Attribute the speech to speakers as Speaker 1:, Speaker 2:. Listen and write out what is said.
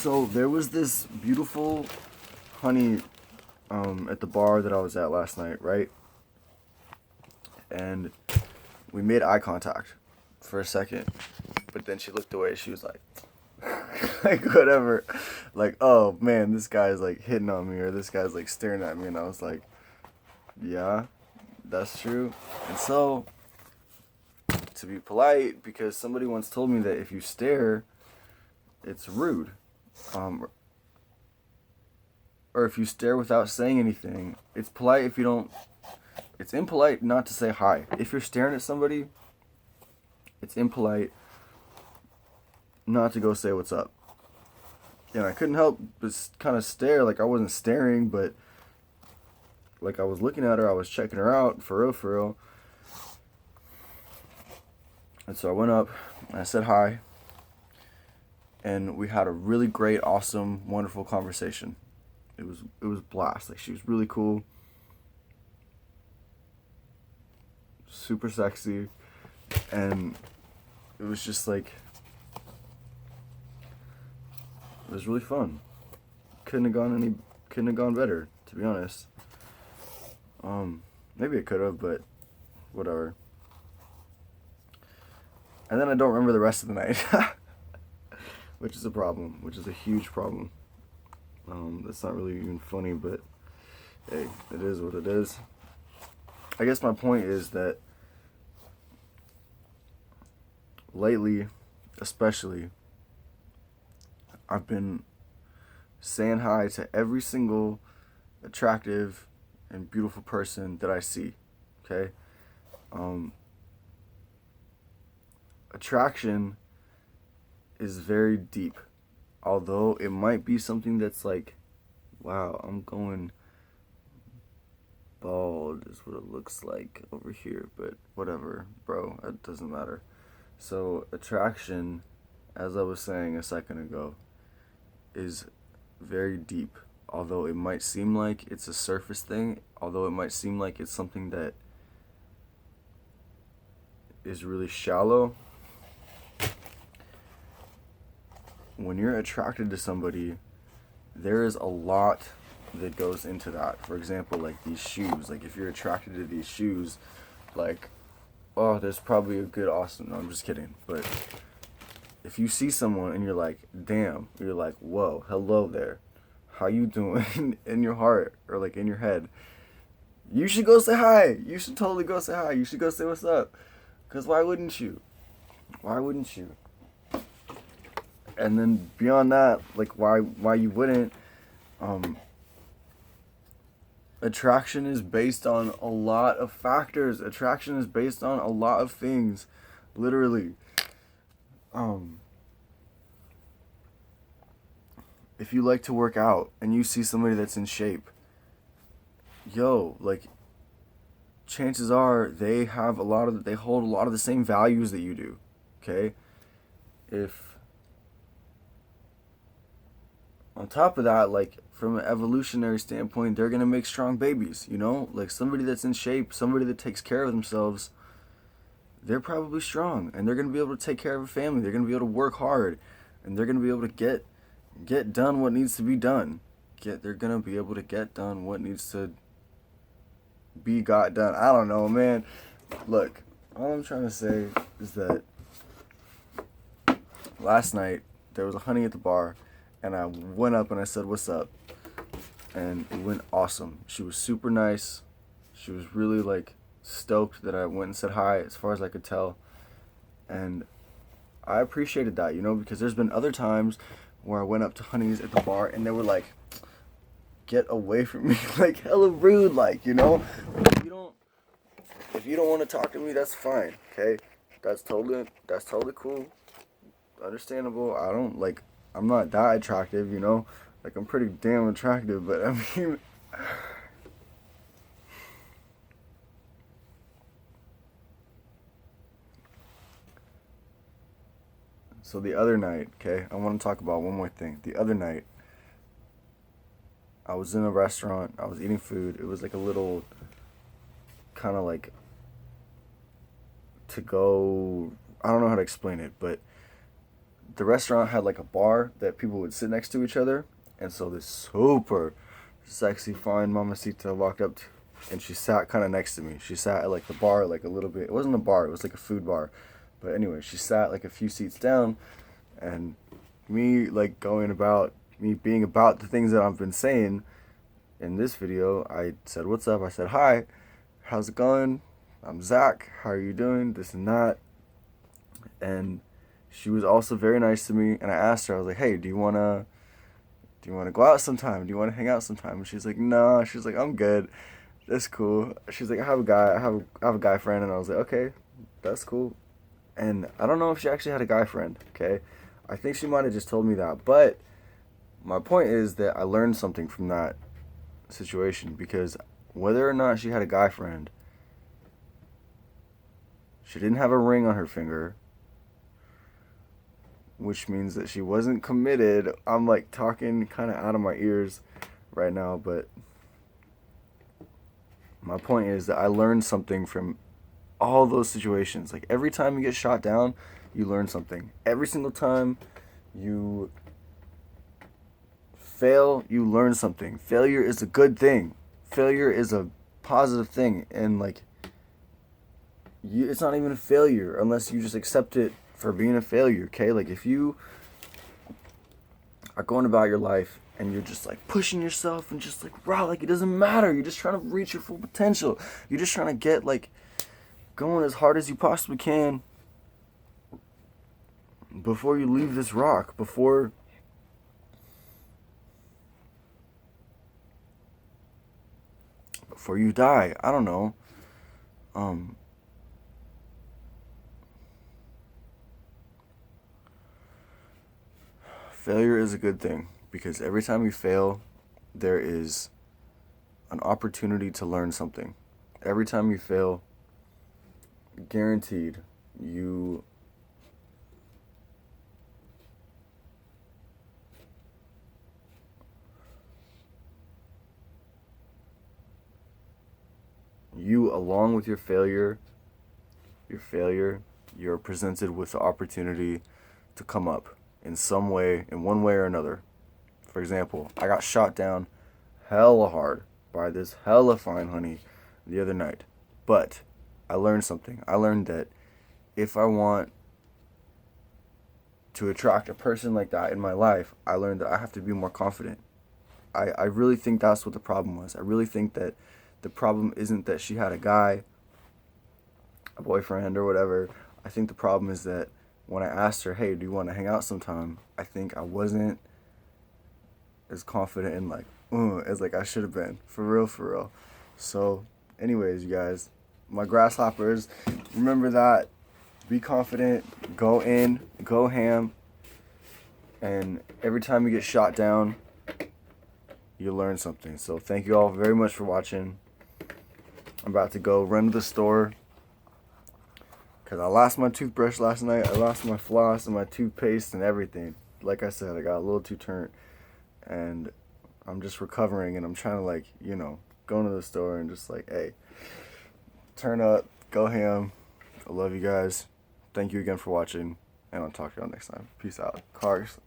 Speaker 1: So there was this beautiful honey at the bar that I was at last night, right? And we made eye contact for a second, but then she looked away. She was like, like whatever, like, oh man, this guy's like hitting on me, or this guy's like staring at me, and I was like, yeah, that's true. And so, to be polite, because somebody once told me that if you stare, it's rude, um, or if you stare without saying anything, it's polite if you don't. It's impolite not to say hi. If you're staring at somebody, it's impolite not to go say what's up. And I couldn't help but kind of stare, like I wasn't staring, but like I was looking at her, I was checking her out, for real, for real. And so I went up, and I said hi, and we had a really great, awesome, wonderful conversation. It was blast. Like, she was really cool, super sexy, and it was just like, it was really fun. Couldn't have gone better, to be honest. Maybe it could have, but whatever. And then I don't remember the rest of the night, which is a problem, which is a huge problem. That's not really even funny, but hey, it is what it is. I guess my point is that lately, especially, I've been saying hi to every single attractive and beautiful person that I see. Okay? Attraction is very deep. Although it might be something that's like, wow, I'm going bald is what it looks like over here, but whatever, bro, it doesn't matter. So attraction, as I was saying a second ago, is very deep. Although it might seem like it's a surface thing, although it might seem like it's something that is really shallow, when you're attracted to somebody, there is a lot that goes into that. For example, like these shoes. Like if you're attracted to these shoes, like, oh, there's probably a good, awesome, no, I'm just kidding. But if you see someone and you're like, damn, you're like, whoa, hello there, how you doing? In your heart, or like in your head, you should go say hi. You should totally go say hi. You should go say what's up. Because why wouldn't you? Why wouldn't you? And then beyond that, like why you wouldn't, attraction is based on a lot of factors. Attraction is based on a lot of things, literally. If you like to work out and you see somebody that's in shape, yo, like, chances are they hold a lot of the same values that you do. Okay? If on top of that, like, from an evolutionary standpoint, they're gonna make strong babies, you know? Like, somebody that's in shape, somebody that takes care of themselves, they're probably strong, and they're gonna be able to take care of a family. They're gonna be able to work hard, and they're gonna be able to get done what needs to be done. They're gonna be able to get done what needs to be got done. I don't know, man. Look, all I'm trying to say is that last night there was a honey at the bar, and I went up and I said, "What's up?" And it went awesome. She was super nice. She was really like stoked that I went and said hi, as far as I could tell. And I appreciated that, you know, because there's been other times where I went up to honeys at the bar and they were like, "Get away from me," like hella rude, like, you know. If you don't want to talk to me, that's fine. Okay, that's totally cool, understandable. I'm not that attractive, you know. Like, I'm pretty damn attractive, but I mean, so the other night, okay, I want to talk about one more thing. The other night, I was in a restaurant. I was eating food. It was like a little, kind of like, to go. I don't know how to explain it, but the restaurant had like a bar that people would sit next to each other, and so this super sexy, fine mamacita walked up and she sat kind of next to me. She sat at like the bar, like a little bit. It wasn't a bar; it was like a food bar. But anyway, she sat like a few seats down, and me like going about me being about the things that I've been saying in this video. I said, "What's up?" I said, "Hi, how's it going? I'm Zach. How are you doing? This and that." And she was also very nice to me. And I asked her, I was like, "Hey, do you wanna go out sometime? Do you wanna hang out sometime?" And she's like, "No." She's like, "I'm good. That's cool." She's like, I have a guy friend." And I was like, "Okay, that's cool." And I don't know if she actually had a guy friend. Okay, I think she might have just told me that. But my point is that I learned something from that situation, because whether or not she had a guy friend, she didn't have a ring on her finger, which means that she wasn't committed. I'm like talking kind of out of my ears right now, but my point is that I learned something from all those situations. Like every time you get shot down, you learn something. Every single time you fail, you learn something. Failure is a good thing. Failure is a positive thing, and like it's not even a failure unless you just accept it for being a failure. Okay, like if you are going about your life and you're just like pushing yourself and just like wow, like it doesn't matter. You're just trying to reach your full potential. You're just trying to get like going as hard as you possibly can before you leave this rock, before you die. I don't know. Failure is a good thing, because every time you fail, there is an opportunity to learn something. Every time you fail, guaranteed, you along with your failure, you're presented with the opportunity to come up in some way, in one way or another. For example, I got shot down hella hard by this hella fine honey the other night. But I learned something. I learned that if I want to attract a person like that in my life, I learned that I have to be more confident. I really think that's what the problem was. I really think that the problem isn't that she had a guy, a boyfriend or whatever. I think the problem is that when I asked her, "Hey, do you want to hang out sometime?" I think I wasn't as confident and like, as like I should have been. For real, for real. So, anyways, you guys, my grasshoppers, remember that. Be confident. Go in. Go ham. And every time you get shot down, you learn something. So thank you all very much for watching. I'm about to go run to the store, because I lost my toothbrush last night. I lost my floss and my toothpaste and everything. Like I said, I got a little too turnt. And I'm just recovering, and I'm trying to like, go into the store and just like, hey, turn up, go ham. I love you guys. Thank you again for watching, and I'll talk to y'all next time. Peace out. Cars.